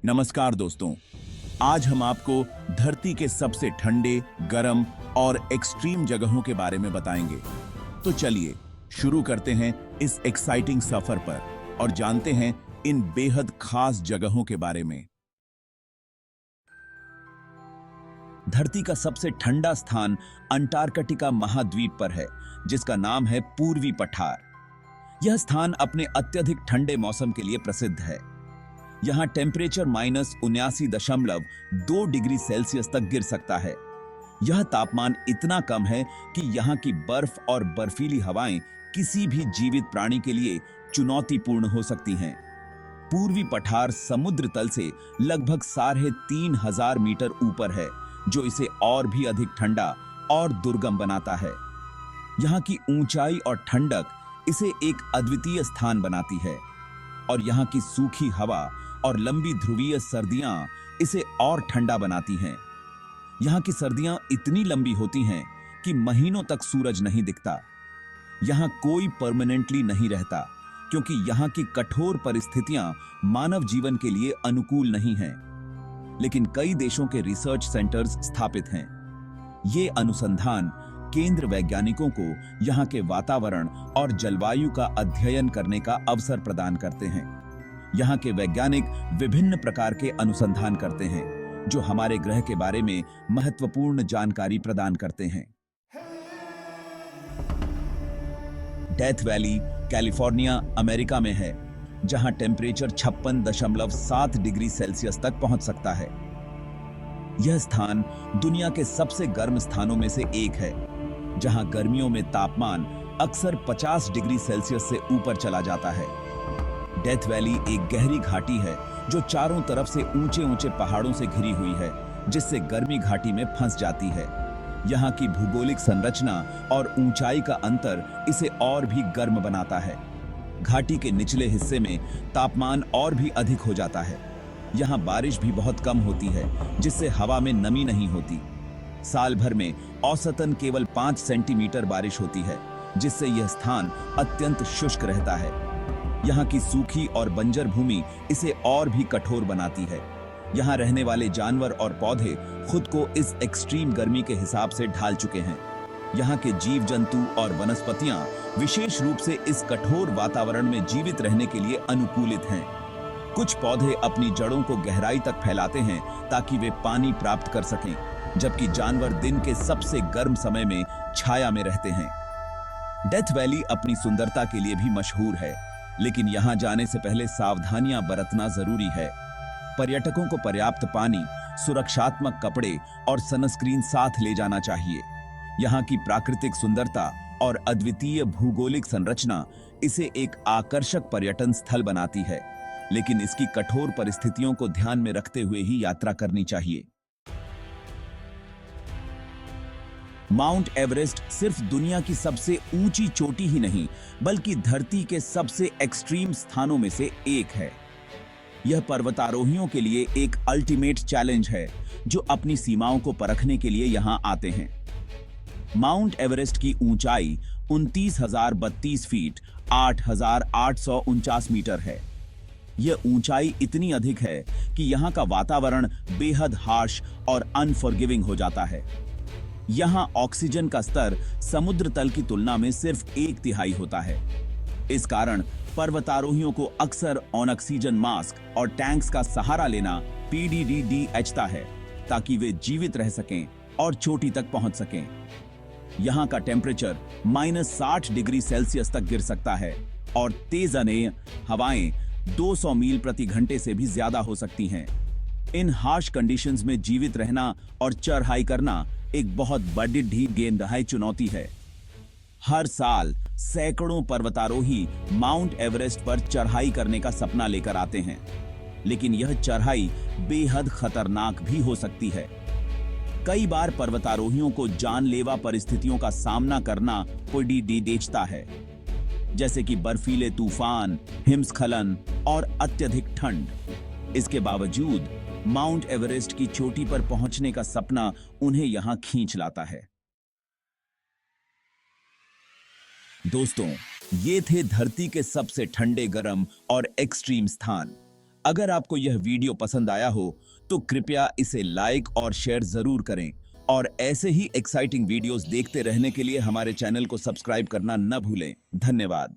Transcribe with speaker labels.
Speaker 1: नमस्कार दोस्तों। आज हम आपको धरती के सबसे ठंडे, गर्म और एक्सट्रीम जगहों के बारे में बताएंगे। तो चलिए शुरू करते हैं इस एक्साइटिंग सफर पर और जानते हैं इन बेहद खास जगहों के बारे में। धरती का सबसे ठंडा स्थान अंटार्कटिका महाद्वीप पर है, जिसका नाम है पूर्वी पठार। यह स्थान अपने अत्यधिक ठंडे मौसम के लिए प्रसिद्ध है। यहाँ टेम्परेचर -79.2 डिग्री सेल्सियस तक गिर सकता है। यह तापमान इतना कम है कि यहाँ की बर्फ और बर्फीली हवाएं किसी भी जीवित प्राणी के लिए चुनौतीपूर्ण हो सकती हैं। पूर्वी पठार समुद्र तल से लगभग 3500 मीटर ऊपर है, जो इसे और भी अधिक ठंडा और दुर्गम बनाता है। यहाँ की ऊंचाई और ठंडक इसे एक अद्वितीय स्थान बनाती है, और यहाँ की सूखी हवा और लंबी ध्रुवीय सर्दियां इसे और ठंडा बनाती हैं। यहाँ की सर्दियां इतनी लंबी होती हैं कि महीनों तक सूरज नहीं दिखता। यहाँ कोई परमानेंटली नहीं रहता, क्योंकि यहाँ की कठोर परिस्थितियां मानव जीवन के लिए अनुकूल नहीं हैं। लेकिन कई देशों के रिसर्च सेंटर्स स्थापित हैं। ये अनुसंधान केंद्र वैज्ञानिकों को यहाँ के वातावरण और जलवायु का अध्ययन करने का अवसर प्रदान करते हैं। यहाँ के वैज्ञानिक विभिन्न प्रकार के अनुसंधान करते हैं, जो हमारे ग्रह के बारे में महत्वपूर्ण जानकारी प्रदान करते हैं। डेथ वैली कैलिफोर्निया अमेरिका में है, जहाँ टेम्परेचर 56.7 डिग्री सेल्सियस तक पहुंच सकता है। यह स्थान दुनिया के सबसे गर्म स्थानों में से एक है, जहां गर्मियों में तापमान अक्सर 50 डिग्री सेल्सियस से ऊपर चला जाता है। डेथ वैली एक गहरी घाटी है जो चारों तरफ से ऊंचे ऊंचे पहाड़ों से घिरी हुई है, जिससे गर्मी घाटी में फंस जाती है। यहाँ की भूगोलिक संरचना और ऊंचाई का अंतर इसे और भी गर्म बनाता है। घाटी के निचले हिस्से में तापमान और भी अधिक हो जाता है। यहाँ बारिश भी बहुत कम होती है, जिससे हवा में नमी नहीं होती। साल भर में औसतन केवल 5 सेंटीमीटर बारिश होती है, जिससे यह स्थान अत्यंत शुष्क रहता है। यहाँ की सूखी और बंजर भूमि इसे और भी कठोर बनाती है। यहाँ रहने वाले जानवर और पौधे खुद को इस एक्सट्रीम गर्मी के हिसाब से ढाल चुके हैं। यहाँ के जीव जंतु और वनस्पतियां विशेष रूप से इस कठोर वातावरण में जीवित रहने के लिए अनुकूलित हैं। कुछ पौधे अपनी जड़ों को गहराई तक फैलाते हैं ताकि वे पानी प्राप्त कर सकें, जबकि जानवर दिन के सबसे गर्म समय में छाया में रहते हैं। डेथ वैली अपनी सुंदरता के लिए भी मशहूर है, लेकिन यहाँ जाने से पहले सावधानियां बरतना जरूरी है। पर्यटकों को पर्याप्त पानी, सुरक्षात्मक कपड़े और सनस्क्रीन साथ ले जाना चाहिए। यहाँ की प्राकृतिक सुंदरता और अद्वितीय भूगोलिक संरचना इसे एक आकर्षक पर्यटन स्थल बनाती है, लेकिन इसकी कठोर परिस्थितियों को ध्यान में रखते हुए ही यात्रा करनी चाहिए। माउंट एवरेस्ट सिर्फ दुनिया की सबसे ऊंची चोटी ही नहीं, बल्कि धरती के सबसे एक्सट्रीम स्थानों में से एक है। यह पर्वतारोहियों के लिए एक अल्टीमेट चैलेंज है, जो अपनी सीमाओं को परखने के लिए यहां आते हैं। माउंट एवरेस्ट की ऊंचाई 29,032 फीट 8,849 मीटर है। यह ऊंचाई इतनी अधिक है कि यहां का वातावरण बेहद हार्श और अनफॉरगिविंग हो जाता है। यहाँ ऑक्सीजन का स्तर समुद्र तल की तुलना में सिर्फ 1/3 होता है। इस कारण पर्वतारोहियों को अक्सर ऑक्सीजन मास्क और टैंक्स का सहारा लेना पीडीडीडीएचता है, ताकि वे जीवित रह सकें और चोटी तक पहुंच सकें। यहाँ का टेम्परेचर -60 डिग्री सेल्सियस तक गिर सकता है, और तेज आंधी हवाएं 200 मील प्रति घंटे से भी ज्यादा हो सकती हैं। इन हार्श कंडीशंस में जीवित रहना और चढ़ाई करना एक बहुत बड़ी गेंदहाई चुनौती है। हर साल सैकड़ों पर्वतारोही माउंट एवरेस्ट पर चढ़ाई करने का सपना लेकर आते हैं, लेकिन यह चढ़ाई बेहद खतरनाक भी हो सकती है। कई बार पर्वतारोहियों को जानलेवा परिस्थितियों का सामना करना पड़ता है, जैसे कि बर्फीले तूफान, हिमस्खलन और अत्यधिक ठंड। इसके बावजूद माउंट एवरेस्ट की चोटी पर पहुंचने का सपना उन्हें यहां खींच लाता है। दोस्तों, ये थे धरती के सबसे ठंडे, गर्म और एक्सट्रीम स्थान। अगर आपको यह वीडियो पसंद आया हो तो कृपया इसे लाइक और शेयर जरूर करें और ऐसे ही एक्साइटिंग वीडियोस देखते रहने के लिए हमारे चैनल को सब्सक्राइब करना न भूलें। धन्यवाद।